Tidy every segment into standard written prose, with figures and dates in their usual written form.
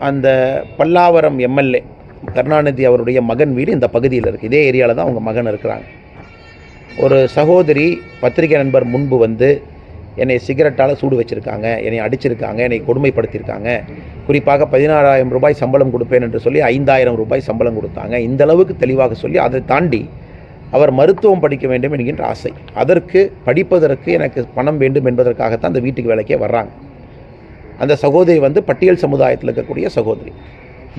அந்த பல்லாவரம் எம்எல்ஏ கருணாநிதி அவருடைய மகன் வீடு இந்த பகுதியில் இருக்குது. இதே ஏரியாவில் தான் அவங்க மகன் இருக்கிறாங்க. ஒரு சகோதரி பத்திரிகை நண்பர் முன்பு வந்து என்னை சிகரெட்டால் சூடு வச்சுருக்காங்க, என்னை அடிச்சிருக்காங்க, என்னை கொடுமைப்படுத்தியிருக்காங்க, குறிப்பாக 16,000 ரூபாய் சம்பளம் கொடுப்பேன் என்று சொல்லி 5,000 ரூபாய் சம்பளம் கொடுத்தாங்க. இந்த அளவுக்கு தெளிவாக சொல்லி அதை தாண்டி அவர் மருத்துவம் படிக்க வேண்டும் என்கின்ற ஆசை, அதற்கு படிப்பதற்கு எனக்கு பணம் வேண்டும் என்பதற்காகத்தான் அந்த வீட்டுக்கு வேலைக்கே வர்றாங்க. அந்த சகோதரி வந்து பட்டியல் சமுதாயத்தில் இருக்கக்கூடிய சகோதரி.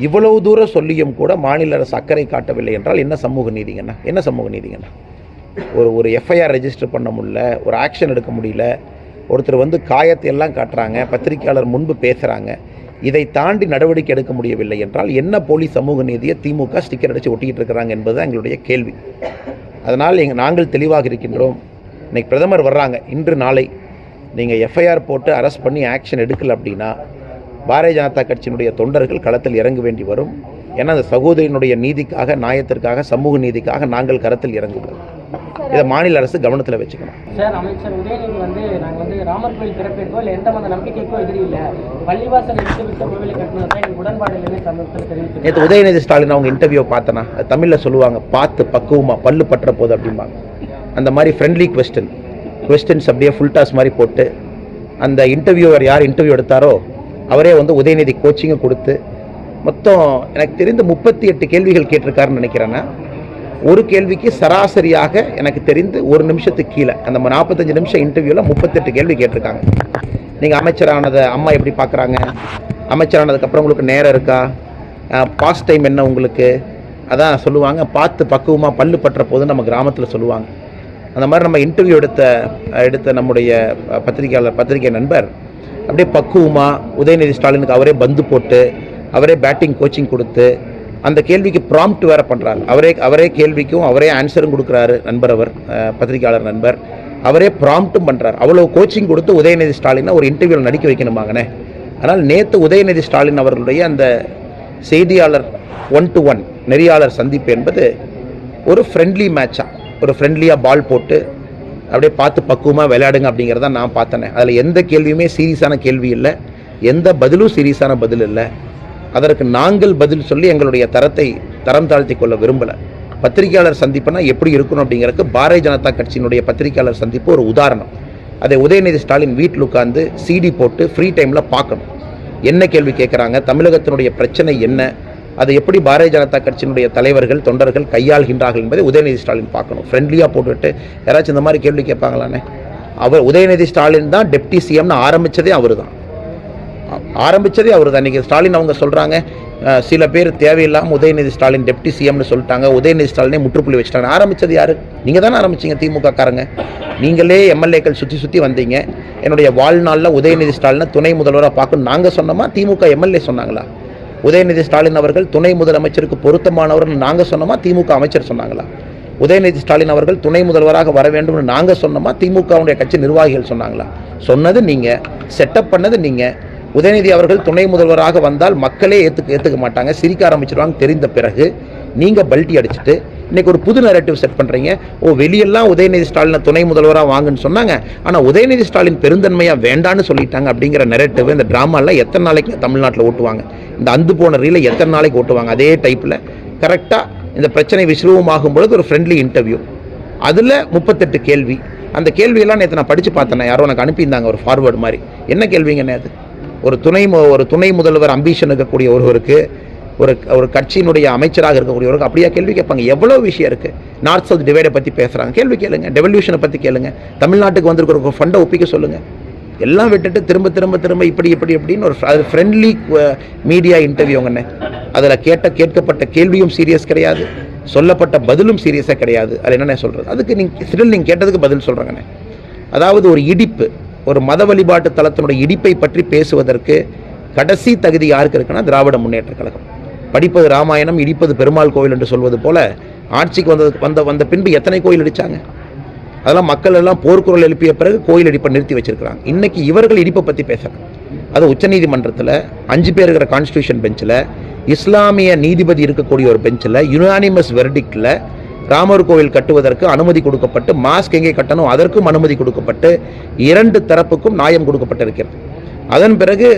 இவ்வளவு தூரம் சொல்லியும் கூட மாநில அரசு அக்கறை காட்டவில்லை என்றால் என்ன சமூக நீதிங்கண்ணா? என்ன சமூக நீதிங்கண்ணா? ஒரு எஃப்ஐஆர் ரெஜிஸ்டர் பண்ண முடியல, ஒரு ஆக்ஷன் எடுக்க முடியல, ஒருத்தர் வந்து காயத்தை எல்லாம் காட்டுறாங்க, பத்திரிகையாளர் முன்பு பேசுகிறாங்க, இதை தாண்டி நடவடிக்கை எடுக்க முடியவில்லை என்றால் என்ன போலி சமூக நீதியை திமுக ஸ்டிக்கர் அடித்து ஒட்டிக்கிட்டு இருக்கிறாங்க என்பது எங்களுடைய கேள்வி. அதனால் நாங்கள் தெளிவாக இருக்கின்றோம். இன்றைக்கி பிரதமர் வர்றாங்க, இன்று நாளை நீங்கள் எஃப்ஐஆர் போட்டு அரெஸ்ட் பண்ணி ஆக்ஷன் எடுக்கல அப்படின்னா பாரதிய ஜனதா கட்சியினுடைய தொண்டர்கள் களத்தில் இறங்க வேண்டி வரும். ஏன்னா அந்த சகோதரியினுடைய நீதிக்காக, நியாயத்திற்காக, சமூக நீதிக்காக நாங்கள் களத்தில் இறங்குவோம். இதை மாநில அரசு கவனத்தில் வச்சுக்கணும். சார், அமைச்சர் உதயநிதி வந்து நாங்கள் வந்து ராமர் கோயில் திறப்பிற்கோ இல்லை எந்த மத நம்பிக்கைக்கோ எதிரி இல்லை, பள்ளிவாசல் எடுத்து கோவிலை கட்டணும் எங்களுக்கு உடன்பாடு இல்லைன்னு சமூகத்தில் தெரிவித்து நேற்று உதயநிதி ஸ்டாலின் அவங்க இன்டர்வியூ பார்த்தனா, தமிழில் சொல்லுவாங்க, பார்த்து பக்குவமாக பல்லு பற்ற போது அப்படிம்பாங்க. அந்த மாதிரி ஃப்ரெண்ட்லி கொஸ்டின்ஸ் அப்படியே ஃபுல் டாஸ் மாதிரி போட்டு அந்த இன்டர்வியூவர் யார் இன்டர்வியூ எடுத்தாரோ அவரே வந்து உதயநிதி கோச்சிங்கை கொடுத்து மொத்தம் எனக்கு தெரிந்து 38 கேள்விகள் கேட்டிருக்காருன்னு நினைக்கிறேன்னா, ஒரு கேள்விக்கு சராசரியாக எனக்கு தெரிந்து ஒரு நிமிஷத்துக்கு கீழே அந்த 45 நிமிஷம் இன்டர்வியூவில் 38 கேள்வி கேட்டிருக்காங்க. நீங்கள் அமைச்சரானதை அம்மா எப்படி பார்க்குறாங்க, அமைச்சரானதுக்கப்புறம் உங்களுக்கு நேரம் இருக்கா, பாஸ்ட் டைம் என்ன உங்களுக்கு, அதான் சொல்லுவாங்க, பார்த்து பக்குவமாக பல்லு பற்ற போதுன்னு நம்ம கிராமத்தில் சொல்லுவாங்க. அந்த மாதிரி நம்ம இன்டர்வியூ எடுத்த நம்முடைய பத்திரிகை நண்பர் அப்படியே பக்குவமாக உதயநிதி ஸ்டாலினுக்கு அவரே பந்து போட்டு அவரே பேட்டிங் கோச்சிங் கொடுத்து அந்த கேள்விக்கு ப்ராம்ப்ட் வேறு பண்ணுறாரு. அவரே கேள்விக்கும் அவரே ஆன்சரும் கொடுக்குறாரு. நண்பர் அவர் பத்திரிகையாளர் நண்பர் அவரே ப்ராம்ப்ட்டும் பண்ணுறாரு. அவ்வளோ கோச்சிங் கொடுத்து உதயநிதி ஸ்டாலினை ஒரு இன்டர்வியூவில் நடிக்க வைக்கணுமாங்கண்ணே. ஆனால் நேற்று உதயநிதி ஸ்டாலின் அவர்களுடைய அந்த செய்தியாளர் 1-to-1 நெறியாளர் சந்திப்பு என்பது ஒரு ஃப்ரெண்ட்லி மேட்சாக, ஒரு ஃப்ரெண்ட்லியாக பால் போட்டு அப்படியே பார்த்து பக்குவமாக விளையாடுங்க அப்படிங்கிறத நான் பார்த்தேனே. அதில் எந்த கேள்வியுமே சீரியஸான கேள்வி இல்லை, எந்த பதிலும் சீரியஸான பதில் இல்லை. அதற்கு நாங்கள் பதில் சொல்லி எங்களுடைய தரம் தாழ்த்தி கொள்ள விரும்பலை. பத்திரிகையாளர் சந்திப்புனா எப்படி இருக்கணும் அப்படிங்கிறதுக்கு பாரதிய ஜனதா கட்சியினுடைய பத்திரிகையாளர் சந்திப்பு ஒரு உதாரணம். அதை உதயநிதி ஸ்டாலின் வீட்டில் உட்கார்ந்து சிடி போட்டு ஃப்ரீ டைமில் பார்க்கணும். என்ன கேள்வி கேட்குறாங்க, தமிழகத்தினுடைய பிரச்சனை என்ன, அதை எப்படி பாரதிய ஜனதா கட்சியினுடைய தலைவர்கள் தொண்டர்கள் கையாள்கின்றார்கள் என்பதை உதயநிதி ஸ்டாலின் பார்க்கணும். ஃப்ரெண்ட்லியாக போட்டுவிட்டு யாராச்சும் இந்த மாதிரி கேள்வி கேட்பாங்களானே. உதயநிதி ஸ்டாலின் தான் டெப்டி சிஎம்னு ஆரம்பித்ததே அவர் தான். இன்றைக்கி ஸ்டாலின் அவங்க சொல்கிறாங்க, சில பேர் தேவையில்லாமல் உதயநிதி ஸ்டாலின் டெப்டி சிஎம்னு சொல்லிட்டாங்க, உதயநிதி ஸ்டாலினே முற்றுப்புள்ளி வச்சுட்டாங்க. ஆரம்பித்தது யார்? நீங்கள் தானே ஆரம்பிச்சிங்க, திமுக காரங்க. நீங்களே எம்எல்ஏக்கள் சுற்றி வந்தீங்க. என்னுடைய வாழ்நாளில் உதயநிதி ஸ்டாலினை துணை முதல்வராக பார்க்கணும் நாங்கள் சொன்னோமா, திமுக எம்எல்ஏ சொன்னாங்களா? உதயநிதி ஸ்டாலின் அவர்கள் துணை முதலமைச்சருக்கு பொருத்தமானவர்கள் நாங்கள் சொன்னோமா, திமுக அமைச்சர் சொன்னாங்களா? உதயநிதி ஸ்டாலின் அவர்கள் துணை முதல்வராக வர வேண்டும்னு நாங்கள் சொன்னோமா, திமுகவுடைய கட்சி நிர்வாகிகள் சொன்னாங்களா? சொன்னது நீங்கள், செட்டப் பண்ணது நீங்கள். உதயநிதி அவர்கள் துணை முதல்வராக வந்தால் மக்களே ஏற்றுக்க மாட்டாங்க, சிரிக்க ஆரம்பிச்சிருவாங்க. தெரிந்த பிறகு நீங்கள் பல்ட்டி அடிச்சுட்டு இன்றைக்கி ஒரு புது நரேட்டிவ் செட் பண்ணுறீங்க. வெளியெல்லாம் உதயநிதி ஸ்டாலினை துணை முதல்வராக வாங்குன்னு சொன்னாங்க, ஆனால் உதயநிதி ஸ்டாலின் பெருந்தன்மையாக வேண்டான்னு சொல்லிட்டாங்க அப்படிங்கிற நரேட்டிவ் இந்த ட்ராமாலாம் எத்தனை நாளைக்கு தமிழ்நாட்டில் ஓட்டுவாங்க? இந்த அந்து போன ரீலை எத்தனை நாளைக்கு ஓட்டுவாங்க? அதே டைப்பில் கரெக்டாக இந்த பிரச்சனை விஸ்ரூபமாகும் பொழுது ஒரு ஃப்ரெண்ட்லி இன்டர்வியூ, அதில் 38 கேள்வி. அந்த கேள்வியெல்லாம் நேற்று நான் படித்து பார்த்தேன், யாரோ எனக்கு அனுப்பியிருந்தாங்க ஒரு ஃபார்வேர்டு மாதிரி. என்ன கேள்விங்கண்ணே அது? ஒரு துணை முதல்வர் அம்பிஷன் இருக்கக்கூடிய ஒருவருக்கு, ஒரு கட்சியினுடைய அமைச்சராக இருக்கக்கூடியவருக்கு அப்படியா கேள்வி கேட்பாங்க? எவ்வளோ விஷயம் இருக்குது. நார்த் சவுத் டிவைடை பற்றி பேசுகிறாங்க, கேள்வி கேளுங்க. டெவல்யூஷனை பற்றி கேளுங்க. தமிழ்நாட்டுக்கு வந்திருக்கிற ஒரு ஃபண்டை ஒப்பிக்க சொல்லுங்கள். எல்லாம் விட்டுட்டு திரும்ப இப்படின்னு ஒரு அது ஃப்ரெண்ட்லி மீடியா இன்டர்வியூங்கண்ணே. அதில் கேட்கப்பட்ட கேள்வியும் சீரியஸ் கிடையாது, சொல்லப்பட்ட பதிலும் சீரியஸாக கிடையாது. அதில் என்னென்ன சொல்கிறது? அதுக்கு நீங்கள் கேட்டதுக்கு பதில் சொல்கிறாங்கண்ணே. அதாவது ஒரு இடிப்பு, ஒரு மத வழிபாட்டு தளத்தினுடைய இடிப்பை பற்றி பேசுவதற்கு கடைசி தகுதி யாருக்கு இருக்குன்னா திராவிட முன்னேற்ற கழகம். படிப்பது ராமாயணம், இடிப்பது பெருமாள் கோவில் என்று சொல்வது போல ஆட்சிக்கு வந்த பின்பு எத்தனை கோயில் இடித்தாங்க? அதெல்லாம் மக்கள் எல்லாம் போர்க்குரல் எழுப்பிய பிறகு கோயில் இடிப்பை நிறுத்தி வச்சிருக்கிறாங்க. இன்றைக்கி இவர்கள் இடிப்பை பற்றி பேசுகிறாங்க. அது உச்சநீதிமன்றத்தில் 5 பேர் இருக்கிற கான்ஸ்டியூஷன் பெஞ்சில், இஸ்லாமிய நீதிபதி இருக்கக்கூடிய ஒரு பெஞ்சில் யுனானிமஸ் வெர்டிக்டில் ராமர் கோவில் கட்டுவதற்கு அனுமதி கொடுக்கப்பட்டு, மாஸ்க் எங்கே கட்டணும் அதற்கும் அனுமதி கொடுக்கப்பட்டு, 2 தரப்புக்கும் நியாயம் கொடுக்கப்பட்டிருக்கிறது. அதன் பிறகு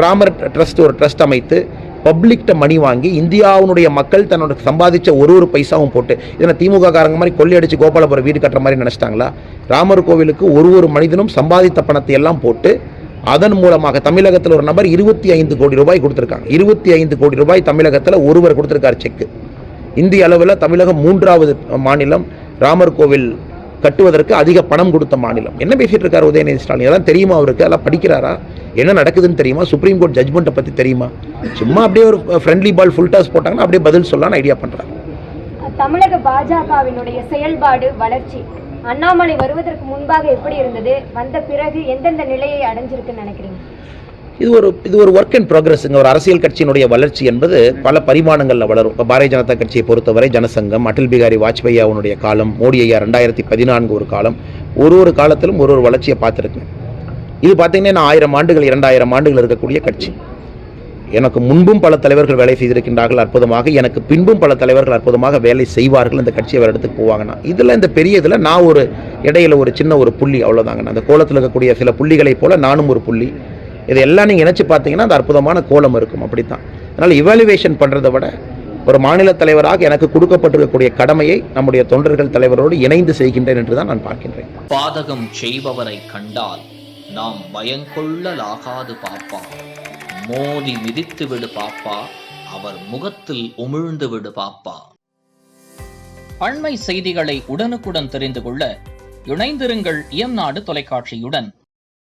ராமர் ட்ரஸ்ட் ஒரு ட்ரஸ்ட் அமைத்து பப்ளிக்ட மணி வாங்கி இந்தியாவுடைய மக்கள் தன்னோட சம்பாதிச்ச ஒரு பைசாவும் போட்டு இதில் திமுக காரங்க மாதிரி கொள்ளையடிச்சு கோபாலபுரம் வீடு கட்டுற மாதிரி நினச்சிட்டாங்களா? ராமர் கோவிலுக்கு ஒரு மனிதனும் சம்பாதித்த பணத்தை எல்லாம் போட்டு அதன் மூலமாக தமிழகத்தில் ஒரு நபர் 25 கோடி ரூபாய் கொடுத்துருக்காங்க. 25 கோடி ரூபாய் தமிழகத்தில் ஒருவர் கொடுத்துருக்கார் செக்கு. இந்திய அளவில் தமிழகம் 3வது மாநிலம் ராமர் கோவில் கட்டுவதற்கு அதிக பணம் கொடுத்த மாநிலம். என்ன பேசிட்டு இருக்காரு உதயநிதி ஸ்டாலின்? இதெல்லாம் தெரியுமா அவருக்கு? அதெல்லாம் படிக்கிறாரா? என்ன நடக்குதுன்னு தெரியுமா? சுப்ரீம் கோர்ட் ஜட்மெண்ட்டை பற்றி தெரியுமா? சும்மா அப்படியே ஒரு ஃப்ரெண்ட்லி பால் ஃபுல் டாஸ் போட்டாங்கன்னா அப்படியே பதில் சொல்லலாம்னு ஐடியா பண்ணுறாங்க. தமிழக பாஜகவினுடைய செயல்பாடு வளர்ச்சி அண்ணாமலை வருவதற்கு முன்பாக எப்படி இருந்தது, வந்த பிறகு எந்தெந்த நிலையை அடைஞ்சிருக்குன்னு நினைக்கிறீங்க? இது ஒரு ஒர்க் இன் ப்ராக்ரஸ்ங்க. ஒரு அரசியல் கட்சியினுடைய வளர்ச்சி என்பது பல பரிமாணங்களில் வளரும். இப்போ பாரதிய ஜனதா கட்சியை பொறுத்தவரை ஜனசங்கம், அடல் பிகாரி வாஜ்பாய் அவனுடைய காலம், மோடி ஐயா 2014 ஒரு காலம், ஒரு காலத்திலும் ஒரு வளர்ச்சியை பார்த்துருக்கேன். இது பார்த்தீங்கன்னா நான் 1000 ஆண்டுகள் 2000 ஆண்டுகள் இருக்கக்கூடிய கட்சி. எனக்கு முன்பும் பல தலைவர்கள் வேலை செய்திருக்கின்றார்கள் அற்புதமாக, எனக்கு பின்பும் பல தலைவர்கள் அற்புதமாக வேலை செய்வார்கள். இந்த கட்சியை வேறு இடத்துக்கு போவாங்கன்னா இதில் இந்த பெரிய இதில் நான் ஒரு இடையில ஒரு சின்ன ஒரு புள்ளி, அவ்வளோதாங்க. அந்த கோலத்தில் இருக்கக்கூடிய சில புள்ளிகளைப் போல நானும் ஒரு புள்ளி. இதெல்லாம் நீங்கள் நினச்சி பார்த்தீங்கன்னா அந்த அற்புதமான கோலம் இருக்கும். அப்படித்தான். அதனால் இவாலுவேஷன் பண்ணுறதை விட ஒரு மாநில தலைவராக எனக்கு கொடுக்கப்பட்டிருக்கக்கூடிய கடமையை நம்முடைய தொண்டர்கள் தலைவரோடு இணைந்து செய்கின்றேன் என்று தான் நான் பார்க்கின்றேன். பாதகம் செய்பவரை கண்டால் நாம் பயங்கொள்ளலாகாது பாப்பா, மோதி மிதித்து விடு பாப்பா, அவர் முகத்தில் உமிழ்ந்து விடு பாப்பா. அண்மை செய்திகளை உடனுக்குடன் தெரிந்து கொள்ள இணைந்திருங்கள் இயம்நாடு தொலைக்காட்சியுடன்.